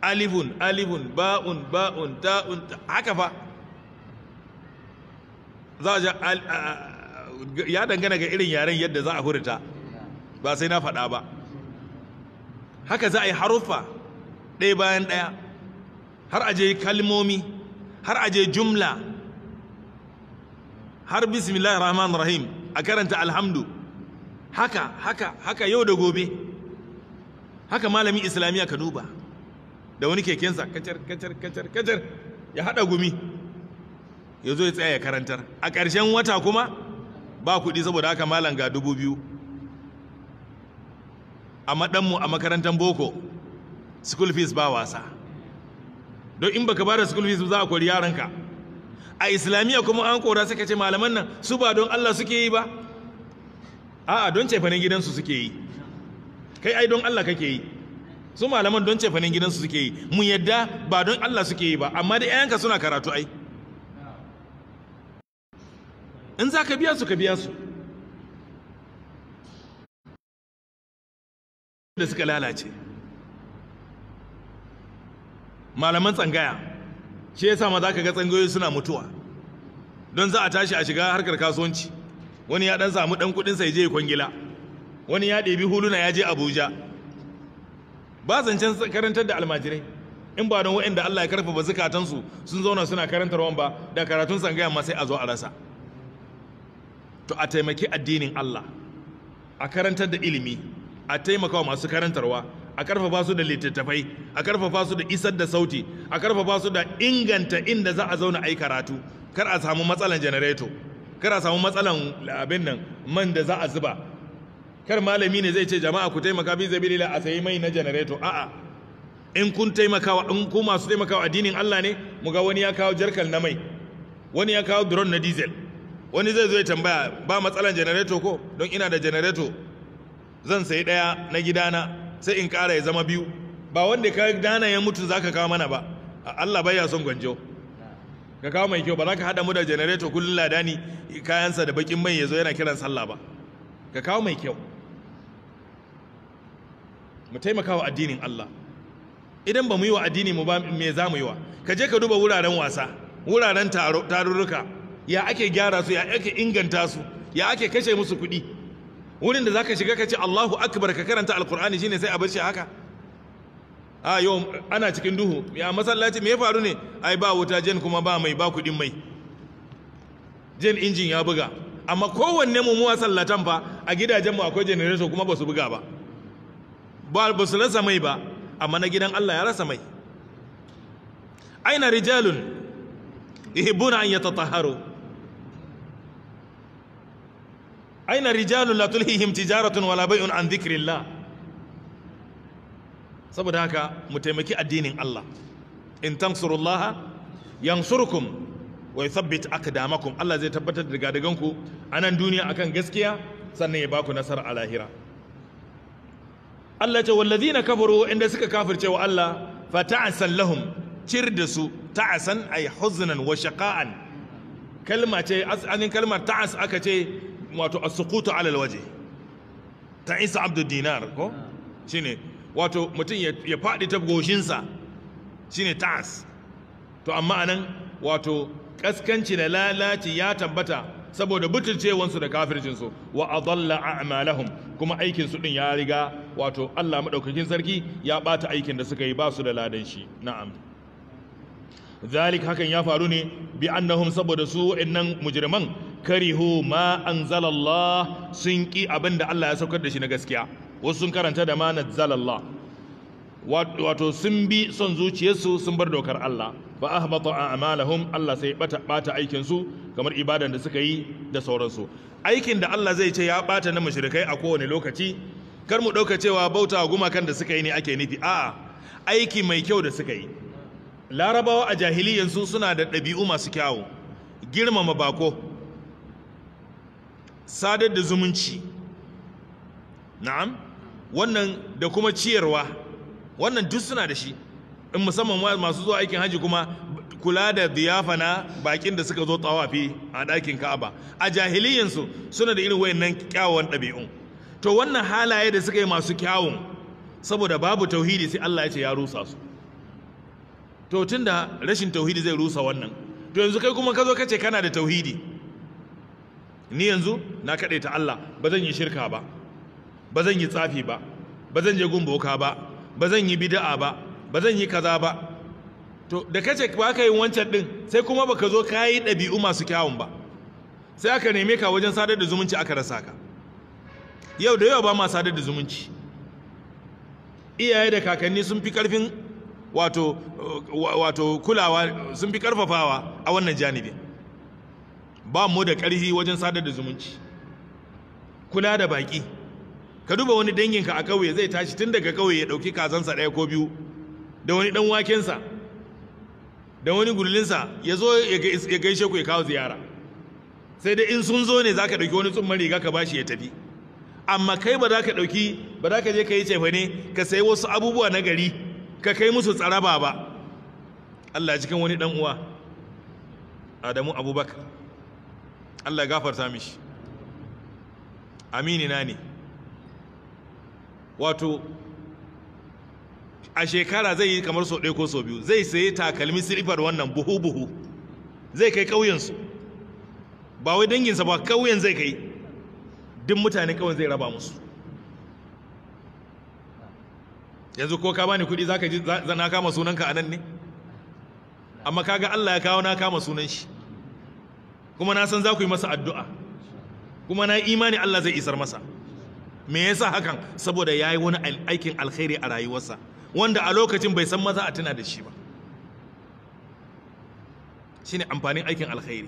alifun ba'un ta'un, haka fa za a ya dangana ga irin yaren yadda za a hurta, ba sai na faɗa ba. Haka za a yi haruffa ɗaya bayan ɗaya, har aje kalmomi, har aje jumla, har bismillahir rahmanir rahim a karanta alhamdu. Haka yau da gobe. Haka malamin islamiyya ka duba da wani kekensa kacar ya haɗa gumi ya zo ya tsaya ya karantar. A ƙarshen wata kuma ba kuɗi, saboda haka malam ga 2000. Amma ɗanmu a makarantar boko school fees ba wasa, don in baka ba da school fees za a kori yaranka. A islamiyya kuma an kora suka ce malaman nan su ba don Allah suke yi ba, a'a don cefanen gidansu suke yi. Kai ai don Allah kake yi, su malaman don cefanen gidansu suke yi. Mu yadda ba don Allah suke yi ba, amma da 'ya'yanka suna karatu ai. In za ka biya su ka biya su. Da suka lalace malaman tsangaya, shi yasa ma za ka ga tsangayoyi suna mutuwa, don za a tashi a shiga harkar kasuwanci. Wani ya dan samu dan kudin sai je kwangila, wani ya ɗebi huluna ya je Abuja. Ba zancen karantar da almajirai, in ba don waɗanda Allah ya karfafa zukatansu sun zauna suna karantarwan ba, da karatun tsangaya ma sai a zo a rasa. To a taimaki addinin Allah, a karantar da ilimi, a taimaka wa masu karantarwa, a karfafa su da littattafai, a karfafa su da isar da sauti, a karfafa su da inganta inda za a zauna a yi karatu. Kar a samu matsalan janareto, kar a samu matsalan abin nan man da za a zuba. Kar malami ne zai ce jama'a ku taimaka bi sabilillah a sayi mai na janareto. A'a, in kun taimakawa, in ku masu taimakawa addinin Allah ne, mu ga wani ya kawo jarkal na mai, wani ya kawo drone na diesel, wani zai zo ya tambaya ba matsalan janareto ko, don ina da janareto zan sayi ɗaya na gidana sai in ƙara ya zama 2. Ba wanda ka dana ya mutu za ka kawo mana ba, Allah bai ya son gwanjo. Ka kawo mai kyau, ba za ka haɗa mu da janareto kullum ladani kayansa da bakin mai ya zo yana kiran sallah ba. Ka kawo mai kyau. Mu taimaka wa addinin Allah. Idan ba mu yi wa addini mu ba, me za mu yi wa? Ka je ka duba wuraren wasa, wuraren tarurruka, ya ake gyara su, ya ake inganta su, ya ake kashe musu kuɗi. Wurin da za ka shiga ka ce Allahu Akbar ka karanta Alkur'ani shine sai a bar shi haka. A yau ana cikin duhu, ya masallaci me ya faru ne? Ai ba wuta, jen kuma ba mai, ba kuɗin mai. Jen injin ya buga. Amma kowanne mu sallatan fa a gidajenmu akwai generator kuma ba su buga ba. Ba su rasa mai ba, amma na gidan Allah ya rasa mai. Aina rijalun yuhibbuna an yatatahharu. Aina rijalun la tulhihim tijaratun wala bai'un an dhikrillah. Saboda haka mu taimaki addinin Allah. In tansurullaha yansurkum wa yuthabbit aqdamakum. Allah zai tabbatar da gadaganku a nan duniya akan gaskiya, sannan ya baku nasara a lahira. Allah ce wallazina kafaru, inda suka kafirce wa Allah, fa ta'asan lahum, cir da su, ta'asan ay huznan wa shaqa'an. Kalma ce asalin kalmar ta'as aka ce wato as-suqutu ala al-wajh. Ta'isa abdud dinar ko shine wato mutum ya fadi ta goshinsa shine ta'as. To amma anan wato kaskanci da lalaci ya tabbata saboda butulcewansu da kafircinsu wa adalla a'malahum kuma aikin su din ya riga wato Allah madaukakin sarki ya bata aikin da suka yi ba su da ladan shi na'am zalik hakan ya faru ne bi annahum saboda su innan mujriman karihu ma anzalallah sun ki abinda Allah ya saukar da shi na gaskiya wasu sun karanta da ma nazzalallah wato sun bi son zuciyarsu sun bar dokar Allah fa ahbata a'malahum Allah sai bata aikin su kamar ibadan da suka yi da sauransu aikin da Allah zai ce ya bata na mushrikai a kowane lokaci kar mu dauka cewa bauta gumakan da suka yi ne ake nufi a'a aiki mai kyau da suka yi larabawa a jahiliyan su suna da ɗabi'u masu kyawu girmama bako sadar da zumunci na'am wannan da kuma ciyarwa wannan duk suna da shi in musamman masu zuwa aikin haji kuma kula da ziyafa na bakin da suka zo tawafi a ɗakin Ka'aba a jahiliyansu suna da irin wayannan kyawun ɗabi'un to wannan halaye da suka yi masu kyawun saboda babu tauhidi sai Allah ya ce ya rusa su to tunda rashin tauhidi zai rusa wannan to yanzu kai kuma ka zo kace kana da tauhidi ni yanzu na kaɗai ta Allah ba zan yi shirka ba ba zan yi tsafi ba ba zan je gumboka ba ba zan yi bid'a ba ba zan yi kaza ba to da kace ba ka yi wancan din sai kuma baka zo ka yi ɗabi'u masu kyawun ba sai aka neme ka wajen sadar da zumunci aka rasa ka yau da yau ba ma sadar da zumunci iyaye da kakanni sun fi karfin wato kulawa sun fi karfafawa a wannan janibi ba mu da ƙarfi wajen sadar da zumunci kula da baki ka duba wani danginka a kauye zai tashi tun daga kauye ya dauki kazansa ɗaya ko biyu da wani dan wakensa da wani gullinsa ya zo ya gaishe ku ya kawo ziyara sai dai in sun zo ne za ka ɗauki wani tsumman riga ka bashi ya tafi amma kai ba za ka je ka yi cefa ne ka sayi wasu abubuwa na gari ka kai musu tsaraba ba Allah cikin wani dan uwa Adamu Abubakar Allah gafarta mishi amini na ne wato a shekara zai yi kamar sau ɗaya ko sau biyu zai sayi takalmi silifar wannan buhu-buhu zai kai ƙauyensu ba wai danginsa ba ƙauyen zai kai duk mutane ƙauyen zai raba musu yanzu ko ka bani kuɗi za ka ji na kama sunanka a nan ne amma kaga Allah ya kawo na kama sunan shi kuma na san za ku yi masa addu'a kuma na imani Allah zai isar masa me yasa hakan saboda yayi wani aikin alkhairi a rayuwarsa wanda a lokacin bai san maza a tuna da shi ba shine amfanin aikin alkhairi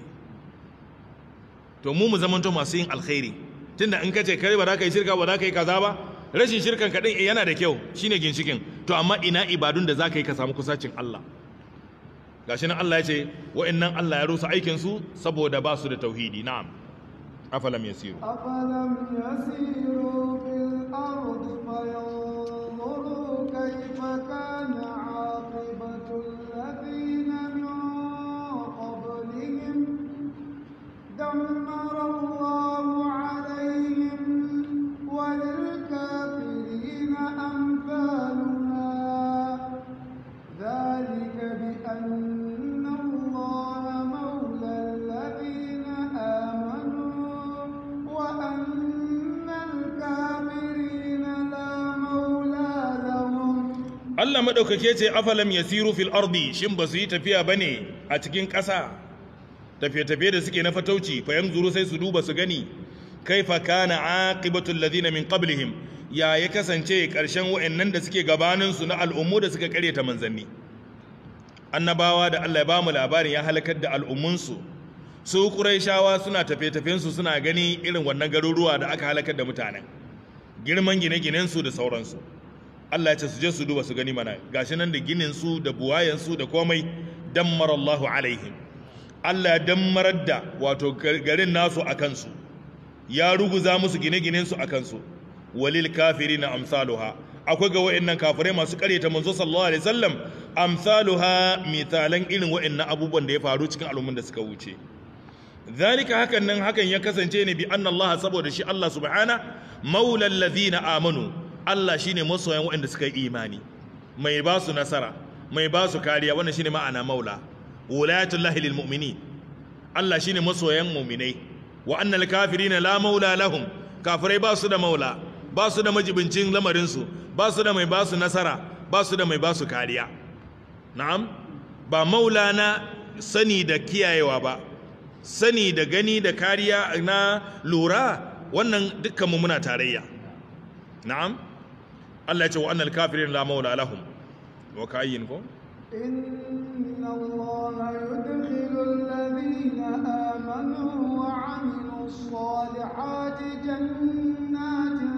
to mu zamanto masu yin alkhairi tunda in kace kai ba za ka yi shirka ba za ka yi kaza ba rashin shirkan kadin yana da kyau shine ginshikin to amma ina ibadun da za ka yi ka samu kusacin Allah gashi nan Allah ya ce wa'annan Allah ya rusa aikin su saboda ba su da tauhidi na'am أفلم يسيروا في الأرض فينظروا كيف كان عاقبة الذين من قبلهم دمر الله عليهم وللكافرين أمثالها ذلك بأن الله مولى الذين آمنوا وأن الكافرين لا مولى لهم Allah madaukake ce afalam yasiru fil ardi shin ba su yi tafiya bane a cikin ƙasa tafiye-tafiye da suke na fatauci fa yanzuru sai su duba su gani kaifa kana aqibatu alladhina min qablihim ya kasance ƙarshen wa'annan da suke gabanin su na al'ummu da suka karyata manzanni annabawa da Allah ya ba mu labarin ya halakar da al'ummunsu su Qurayshawa suna tafiye-tafiyensu suna gani irin wannan garuruwa da aka halakar da mutanen girman gine-ginensu da sauransu Allah ya ce su je su duba su gani mana gashi nan da gininsu da buwayensu da komai dammar Allahu alaihim Allah ya dammarar da wato garin nasu a kansu ya ruguza musu gine-ginensu a kansu walil kafirina amsaluha akwai ga wa'annan kafirai masu karyata manzo sallallahu alaihi wasallam amsaluha mitalan irin wa'annan abubuwan da ya faru cikin al'umman da suka wuce zalika hakan ya kasance ne bi anna Allah saboda shi Allah subhana maulal ladina amanu Allah shine masoyan waɗanda suka yi imani mai ba su nasara mai ba su kariya wannan shine ma'ana maula wulayatullahi lil mu'minin Allah shine masoyan mu'minai wa annal kafirina la maula lahum kafirai ba su da maula ba su da majibincin lamarin su ba su da mai ba su nasara ba su da mai ba su kariya na'am ba maula na sani da kiyayewa ba sani da gani da kariya na lura wannan dukkan mu muna tarayya na'am Allah ya ce wa annal kafirin la maula lahum wa kayyin ko inna allaha yudkhilu alladhina amanu wa 'amilus salihati jannatin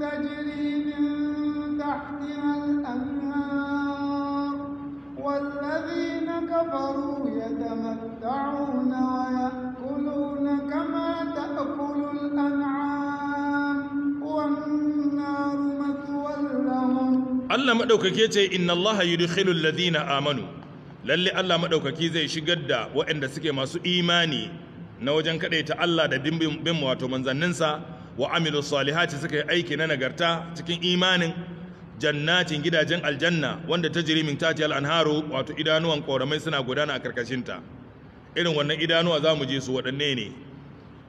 tajri min tahtiha al-anhar walladhina kafaru yatamatta'una wa ya'kuluna kama ta'kulu al-an'am wan-naru mathwan lahum Allah madaukake ce inna allaha yudkhilu alladhina amanu lalle Allah madaukaki zai shigar da waɗanda suke masu imani na wajen kadaita Allah da bin wato manzanninsa wa amilu salihati suka yi aiki na nagarta cikin imanin jannatin gidajen aljanna wanda ta jiri min tati al'anharu wato idanuwan ƙoramai suna gudana a karkashinta irin wannan idanuwa za mu je su waɗanne ne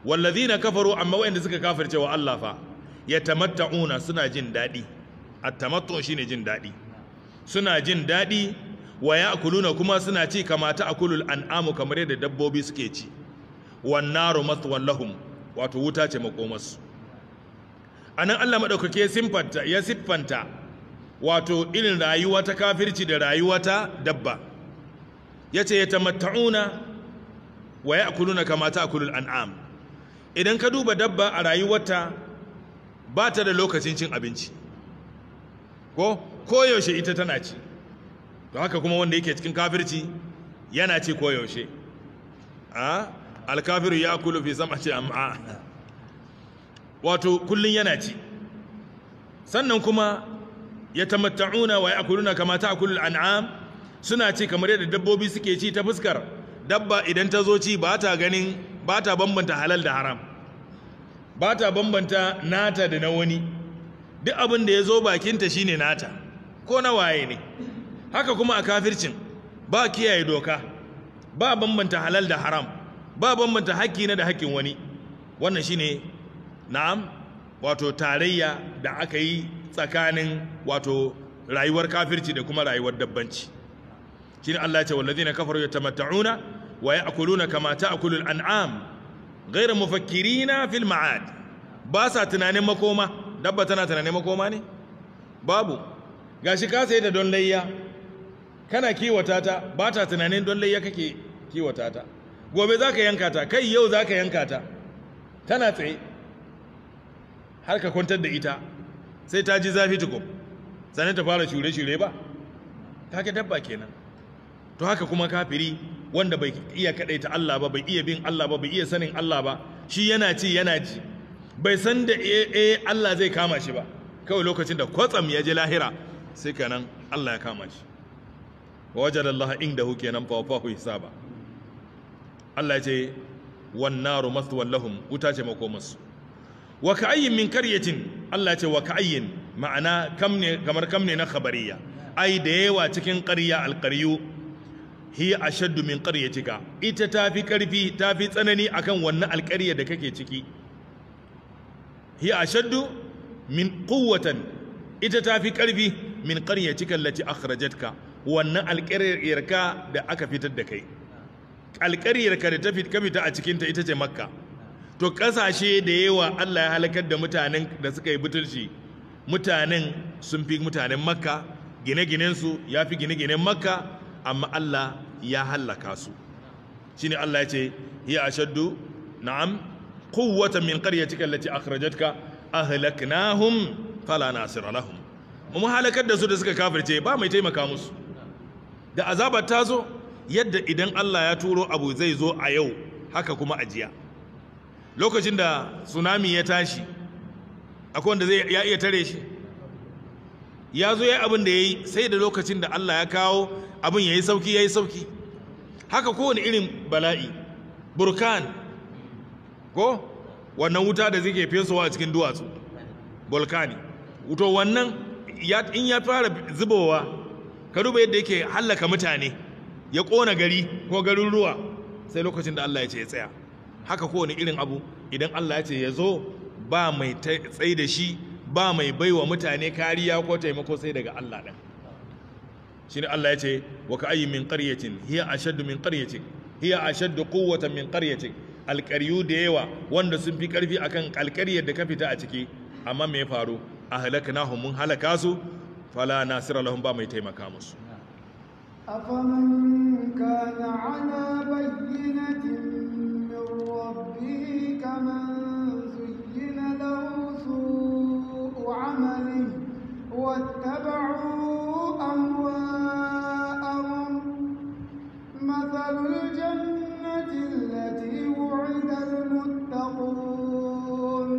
wallazi na kafaru amma waɗanda suka kafirce wa Allah fa ya tamatta'una suna jin daɗi a tamattu shi ne jin daɗi suna jin daɗi wa ya akuluna kuma suna ci kamata akulul an'amu kamar yadda dabbobi suke ci wannaru mathwan lahum wato wuta ce makomarsu anan Allah madaukake ya siffanta wato irin rayuwa ta kafirci da rayuwa ta dabba yace yatamatta'una wa ya'kuluna kama ta'kulul an'am idan ka duba dabba a rayuwarta ba ta da lokacin cin abinci ko koyaushe ita tana ci to haka kuma wanda yake cikin kafirci yana ci koyaushe alkafiru ya kulu fi sama ce amma wato kullun yana ci sannan kuma ya tamatta'una wa ya'kuluna kama ta'kulul an'am suna ci kamar yadda dabbobi suke ci ta fuskar dabba idan ta zo ci ba ta bambanta halal da haram ba ta bambanta nata da na wani duk abin da ya zo bakinta shine nata ko na waye ne haka kuma a kafircin ba kiyaye doka ba bambanta halal da haram ba bambanta haƙƙi na da haƙƙin wani wannan shine na'am wato tarayya da aka yi tsakanin wato rayuwar kafirci da kuma rayuwar dabbanci shine Allah ya ce wallazina kafaru yatamatta'una wa ya'kuluna kama ta'kulul an'am ghayra mufakkirina fil ma'ad ba sa tunanin makoma dabba tana tunanin makoma ne babu gashi ka sai da don layya kana kiwata ta ba ta tunanin don layya kake kiwata ta gobe za ka yanka ta kai yau za ka yanka ta tana tsaye har ka kwantar da ita sai ta ji zafi tukum sannan ta fara shure-shure ba ta ke dabba kenan to haka kuma kafiri wanda bai iya kadaita Allah ba bai iya bin Allah ba bai iya sanin Allah ba shi yana ci yana ji bai san da Allah zai kama shi ba kawai lokacin da kwatsam ya je lahira sai kanan Allah ya kama shi wa wajadallaha indahu kenan fa wafahu hisaba Allah ya ce wan naru mathwan lahum wuta ce makomarsu wa ka'ayyin min qaryatin Allah ya ce wa ka'ayyin ma'ana kamar kam ne na khabariya ai da yawa cikin qarya alqaryu hiya ashaddu min qaryatika ita tafi karfi tafi tsanani akan wannan alqarya da kake ciki hiya ashaddu min quwwatan ita tafi karfi min qaryatika allati akhrajatka wannan alqaryarka da aka fitar da kai alƙaryarka da ta fita a cikinta ita ce makka to ƙasashe da yawa Allah ya halakar da mutanen da suka yi butulci mutanen sun fi mutanen makka gine-ginensu ya fi gine-ginen makka amma Allah ya halaka su shi ne Allah ya ce hiya ashaddu na'am quwwatan min qaryatika allati akhrajatka ahlaknahum fala nasira lahum mu halakar da su da suka kafirce ba mai taimaka musu da azabar ta zo yadda idan Allah ya turo abu zai zo a yau haka kuma a jiya lokacin da tsunami ya tashi akwai wanda ya iya tare shi ya zo ya abin da ya yi sai da lokacin da Allah ya kawo abin ya yi sauki haka kowane irin bala'i burkan ko wannan wuta da zai fesowa a cikin duwatsu volcani wuto wannan in ya fara zubowa ka duba yadda yake hallaka mutane ya kona gari ko garuruwa sai lokacin da Allah ya ce ya tsaya. Haka kowane irin abu idan Allah ya ce ya zo ba mai tsaye da shi, ba mai baiwa mutane kariya ko taimako sai daga Allah ɗin. Shine Allah ya ce wa ka ayyin min qaryatin hiya ashaddu min qaryatik hiya ashaddu quwwatan min qaryatik, alƙaryu da yawa wanda sun fi ƙarfi akan alƙaryar da ka fita a ciki, amma me ya faru ahlaknahum mun halaka su fala nasira lahum ba mai taimaka musu. أفمن كان على بينة من ربه كمن زين له سوء عمله واتبعوا أهواءهم مثل الجنة التي وعد المتقون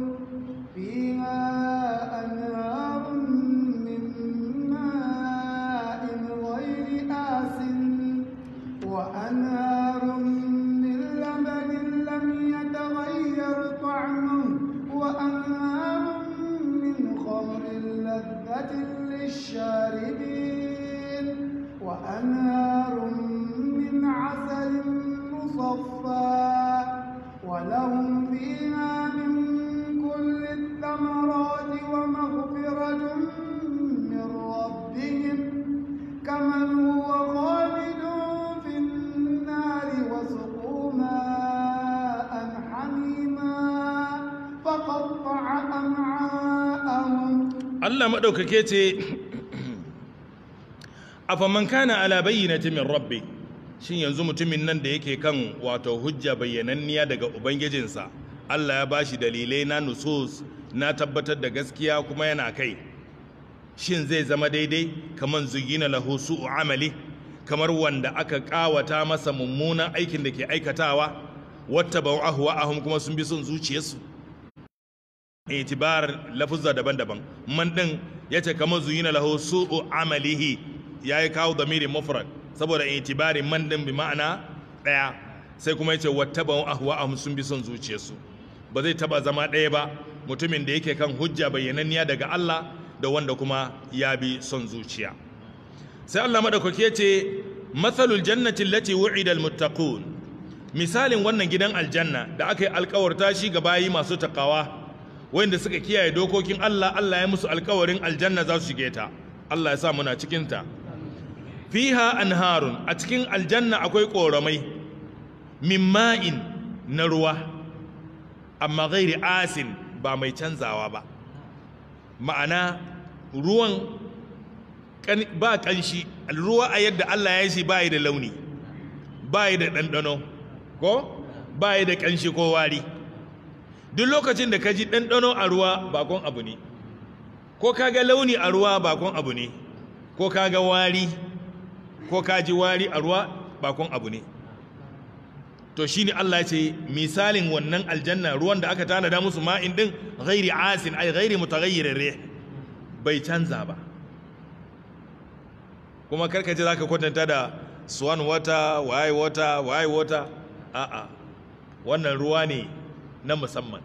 فيها أنهار من ماء غير آسن وأنهار من لبن لم يتغير طعمه وأنهار من خمر لذة للشاربين وأنهار من عسل مصفى ولهم فيها من كل الثمرات ومغفرة من ربهم كمن هو خالد في النار وسقوا ماء حميما فقطع أمعاءهم. Allah maɗaukake ce afaman kana ala bayyinati min rabbi, shin yanzu mutumin nan da yake kan wato hujja bayyananniya daga ubangijinsa, Allah ya bashi dalilai na nusus na tabbatar da gaskiya kuma yana kai, shin zai zama daidai kaman zugina lahu su'u amali, kamar wanda aka kawata masa mummunan aikin da ke aikatawa, wattaba'u ahwa'ahum kuma sun bi son zuciyarsu. Itibar lafuzza daban-daban, man din yace kamar zuyina lahu su'u amalihi, yayi kawo damirin mufrad saboda itibarin man din bi ma'ana daya, sai kuma yace wattaba'u ahwa'ahum sun bi son zuciyarsu. Ba zai taba zama daya ba mutumin da yake kan hujja bayyananniya daga Allah da wanda kuma ya bi son zuciya. Sai Allah madaukake yace mathalul jannati allati wu'ida almuttaqun, misalin wannan gidan aljanna da aka yi alkawarta shi ga bayi masu takawa wanda suka kiyaye dokokin Allah, Allah ya musu alkawarin aljanna za su shige ta. Allah ya sa muna cikin ta. Fiha anharun, a cikin aljanna akwai koramai min ma'in na ruwa amma ghairi asin, ba mai canzawa ba, ma'ana ruwan ba kanshi, ruwa a yadda Allah ya shi ba da launi, ba da ɗanɗano ko ba da kanshi ko wari. Duk lokacin da ka ji ɗanɗano a ruwa bakon abu ne, ko ka ga launi a ruwa bakon abu ne, ko ka ga wari ko ka ji wari a ruwa bakon abu ne. To shi ne Allah ya ce misalin wannan aljanna ruwan da aka tanada musu ma'in ɗin ghairi asin ai ghairi mutaghayyirin rih, bai canza ba. Kuma karkace za ka kwatanta da swan water, waye water, a'a, wannan ruwa ne na musamman.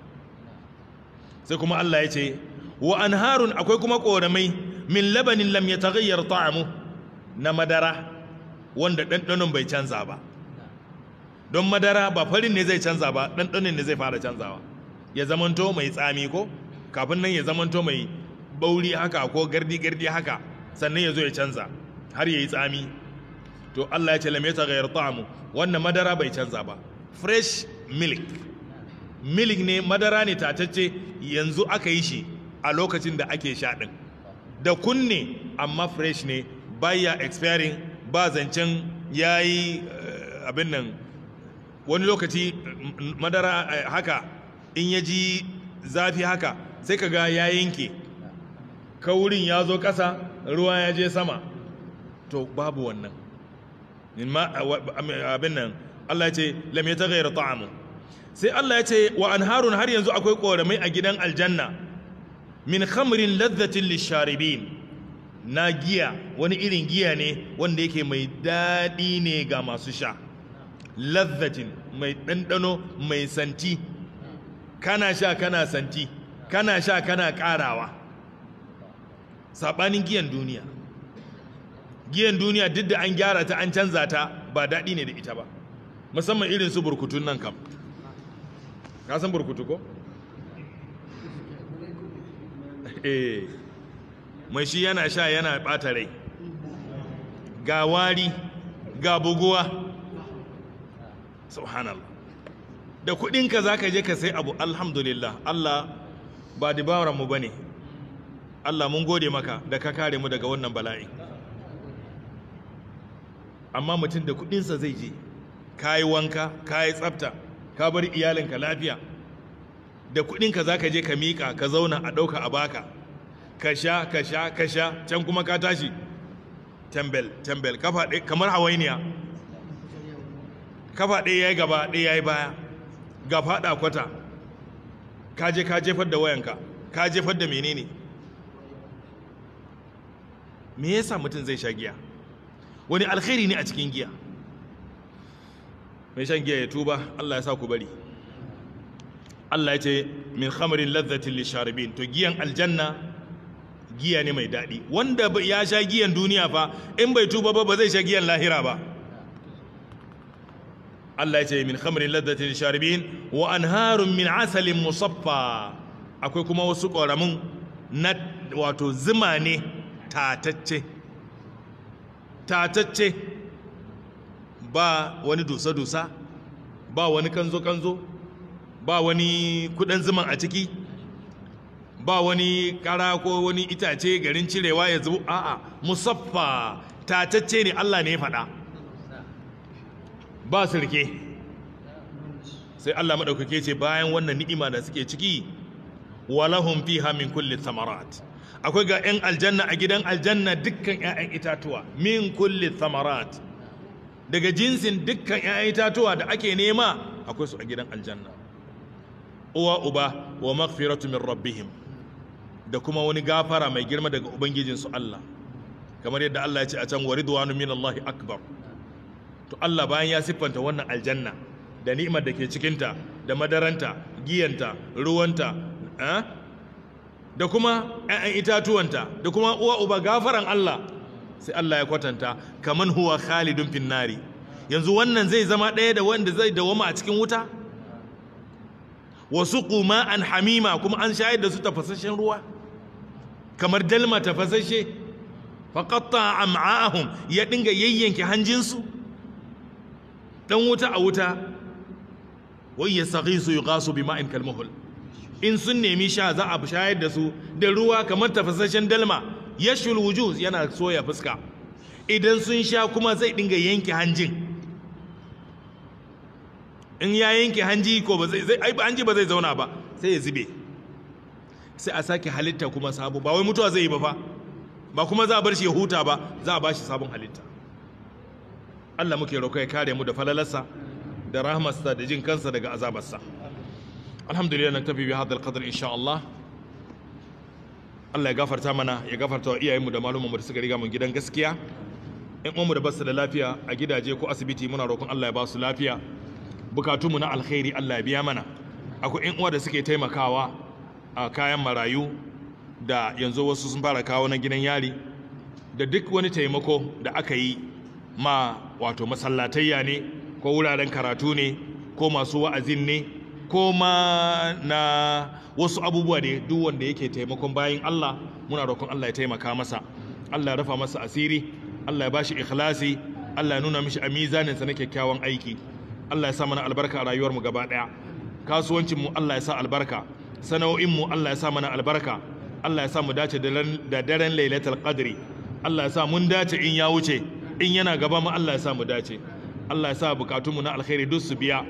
Sai kuma Allah ya ce wa anharun, akwai kuma koramai min labanin lam yataghayyar ta'amu, na madara wanda ɗanɗanon bai canza ba. Don madara ba farin ne zai canza ba, ɗanɗanon ne zai fara canzawa, ya zamanto mai tsami ko kafin nan ya zamanto mai bauri haka ko gardi haka, sannan ya zo ya canza har ya yi tsami. To Allah ya ce lam yataghayyar ta'amu, wannan madara bai canza ba. Fresh milk ne, madara ne tatacce, yanzu aka yi shi a lokacin da ake sha ɗin, da kunne amma fresh ne, baya expiring, ba zancen ya yi abin nan. Wani lokaci madara haka in ya ji zafi haka sai ka ga ya yanke, kaurin ya zo ƙasa, ruwa ya je sama, to babu wannan abin nan. Allah ce lam yataghayyar ta'amu. Sai Allah ya ce wa anharun, har yanzu akwai koramai a gidan aljanna min khamrin ladhatin lisharibin, na giya, wani irin giya ne wanda yake mai daɗi ne ga masu sha. Ladhatin, mai ɗanɗano, mai santi, kana sha kana santi, kana sha kana ƙarawa. saɓanin giyan duniya. Giyan duniya duk da an gyara ta an canza ta ba daɗi ne da ita ba, musamman irin su burkutun nan kam. Ka san burkutu ko? Mai shi yana sha yana ɓata rai, ga wari ga buguwa, subhanallah. Da kuɗinka za ka je ka sai abu, alhamdulillah, Allah ba dabaranmu ba ne, Allah mun gode maka da ka kare mu daga wannan bala'i. Amma mutum da kuɗinsa zai je, ka yi wanka, ka yi tsafta, ka bar iyalinka lafiya, da kuɗinka za ka je ka miƙa, ka zauna a ɗauka a baka, ka sha, ka sha, ka sha, can kuma ka tashi tembel, tembel, kafa ɗaya kamar hawainiya, kafa ɗaya ya yi gaba, ɗaya ya yi baya, ga faɗa kwata, ka je ka jefar da wayanka, ka jefar da menene. Me yasa mutum zai sha giya? Wani alkhairi ne a cikin giya? Mai shan giya ya tuba, Allah ya sa ku bari. Allah ya ce min khamarin ladhatin lisharibin, to giyan aljanna giya ne mai daɗi. Wanda ya sha giyan duniya fa in bai tuba ba zai sha giyan lahira ba. Allah ya ce min khamarin ladhatin lisharibin wa anharun min asalin musaffa, akwai kuma wasu ƙoramun na wato zuma ne tatacce, tatacce, ba wani dusa-dusa, ba wani kanzo-kanzo, ba wani kudin zuman a ciki, ba wani kara ko wani itace garin cirewa ya zubo, a'a, musaffa, tatacce ne, Allah ne ya faɗa, ba sirke. Sai Allah maɗaukake ce bayan wannan ni'ima da suke ciki, walahum fiha min kulli thamarat, akwai ga 'yan aljanna a gidan aljanna dukkan 'ya'yan itatuwa, min kulli thamarat, daga jinsin dukkan 'ya'yan itatuwa da ake nema akwai su a gidan aljanna. Uwa uba wa maghfiratu min rabbihim, da kuma wani gafara mai girma daga ubangijinsu Allah, kamar yadda Allah ya ce a can wa ridwanu min Allahi akbar. To Allah bayan ya siffanta wannan aljanna da ni'imar da ke cikinta, da madaranta, giyanta, ruwanta, da kuma 'ya'yan itatuwanta, da kuma uwa uba gafaran Allah, sai Allah ya kwatanta kaman huwa khalidun finnari. Yanzu wannan zai zama ɗaya da wanda zai dawama a cikin wuta? Wasu kuma an hamima, kuma an shayar da su tafasashen ruwa kamar dalma tafasashe, faqatta am'a'ahum, ya dinga yayyanke hanjinsu. Dan wuta a wuta, wai yastaghisu yughasu bima'in kalmuhul, in sun nemi sha za a shayar da su da ruwa kamar tafasashen dalma, yashul wujuh, yana soya fuska. Idan sun sha kuma zai dinga yanke hanjin. In ya yanke hanji ko ba zai hanji ba zai zauna ba, sai ya zube, sai a sake halitta kuma sabo. Ba wai mutuwa zai yi ba fa, ba kuma za a bar shi ya huta ba, za a bashi sabon halitta. Allah muke roƙo ya kare mu da falalarsa da rahmarsa da jin kansa daga azabarsa. Alhamdulillah, naktafi bi hadha alqadr insha Allah. Allah ya gafarta mana, ya gafarta wa iyayenmu da malumanmu da suka riga mun gidan gaskiya. In uwanmu da basu da lafiya a gidaje ko asibiti, muna roƙon Allah ya ba su lafiya. Bukatunmu na alkhairi Allah ya biya mana. Akwai ƴan uwa da suke taimakawa a kayan marayu, da yanzu wasu sun fara kawo na gidan yari, da duk wani taimako da aka yi ma wato masallatayya ne, ko wuraren karatu ne, ko masu wa'azin ne, ko ma na wasu abubuwa ne. Duk wanda yake taimakon bayin Allah, muna roƙon Allah ya taimaka masa, Allah ya rafa masa asiri, Allah ya bashi ikhlasi, Allah ya nuna mishi a mizaninsa na kyakkyawan aiki. Allah ya sa mana albarka a rayuwarmu gaba ɗaya. Kasuwancinmu Allah ya sa albarka, sana'o'inmu Allah ya sa mana albarka, Allah ya sa mu dace da daren lailatul qadri, Allah ya sa mun dace in ya wuce, in yana gaba mu Allah ya sa mu dace. Allah ya sa bukatunmu na alkhairi duk su biya.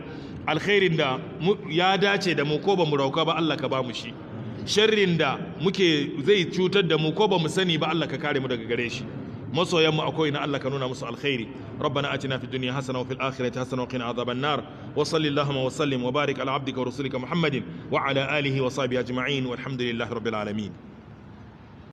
Alkhairin da ya dace da mu ko ba mu rauka ba, Allah ka ba mu shi. Sharrin da muke zai cutar da mu ko ba mu sani ba, Allah ka kare mu daga gare shi. masoyanmu akwai na Allah ka nuna musu alkhairi. Rabbana atina fid dunya hasana wa fil akhirati hasana wa qina adhaban nar. Wa sallallahu wa sallim wa barik ala abdika wa rasulika Muhammadin wa ala alihi wa sahbihi ajma'in walhamdulillahi rabbil alamin.